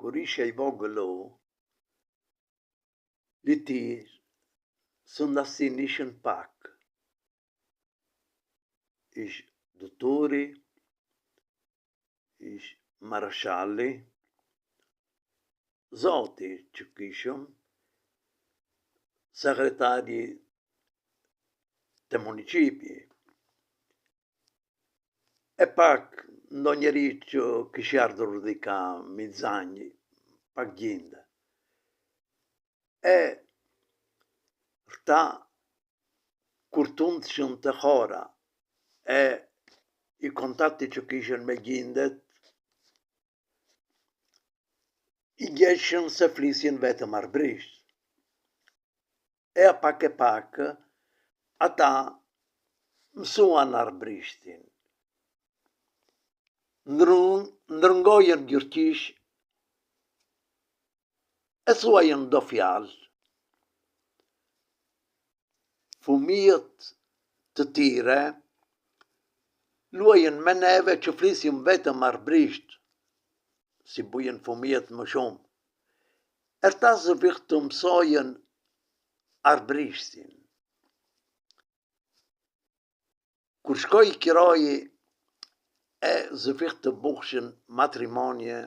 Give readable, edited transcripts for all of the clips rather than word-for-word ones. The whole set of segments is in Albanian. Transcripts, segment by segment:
kur isha i vogël litir së ndasin ishën pak. Ish dotori, ish marashalli, zoti që kishëm, sekretari të municipji, e pak ndonjëri që kishte ardhur dika mizanji, pak gjinde. E këta kur tundëshën të hora e i kontakti që kishen me gjindet, i gjeshën se flisjen vetëm arbërisht. E pak ata mësuan arbërishtin. Ndërngojën gjërqish, e thuajën do fjalë. Fëmijët të tire luajën me neve që flisim vetëm arbërisht, si bujen fëmijët më shumë. Erta zëvik të mësojën arbërishtin. Kur shkoj kiroji e zëvik të bukshin matrimonje,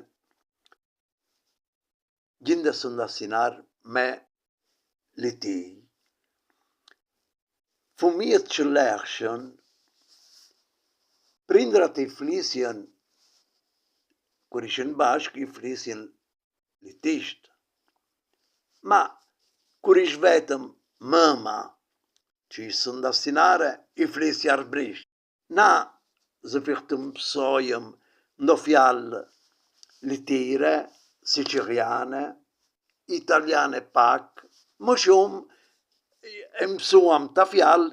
gjinde së ndasinar me liti. Fëmijët që lehshën, prindrat i flisjen, kur ishin bashk, i flisjen litisht. Ma, kur ish vetëm mëma, që ishë së ndasinare, i flisja arbërisht. Na, zëvik të mësojëm ndo fjalë litire, siciliane, italiane pak, më shumë e mësuam ta fjalë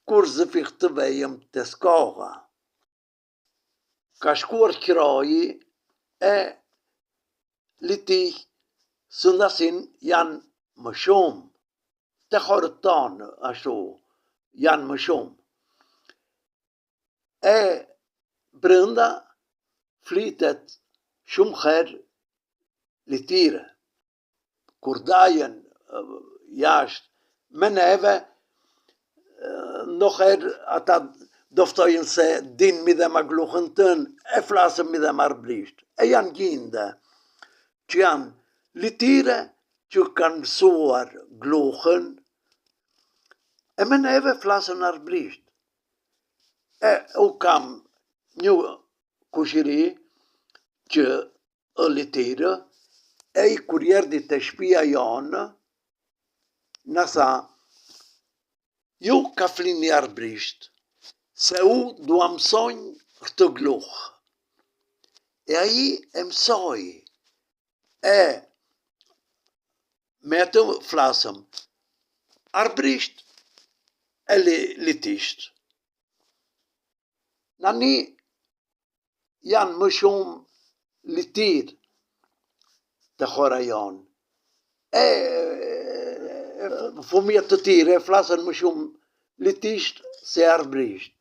kur zëvik të vejëm të skolla. Ka shkuar kiroji e litij së ndasin janë më shumë, të horët tonë ashtu janë më shumë. E brënda flitet shumë herë litire. Kur dajen jashtë me neve, ndoherë ata doftojnë se din mi dhe ma gluhën tënë, e flasëm mi dhe ma arbërisht. E janë gjinde që janë litire që kanë mësuar gluhën, e me neve flasën arbërisht. E u kam një kushiri që ë litire, e i kur jerdi të shpia jonë, në tha, ju ka flini arbërisht, se u dua mësonj këtë gluhë. E aji e mësoj, e me të flasëm arbërisht e litisht. Nani janë më shumë litir të hora jonë. E fëmijët të tire flasën më shumë litisht se arbërisht.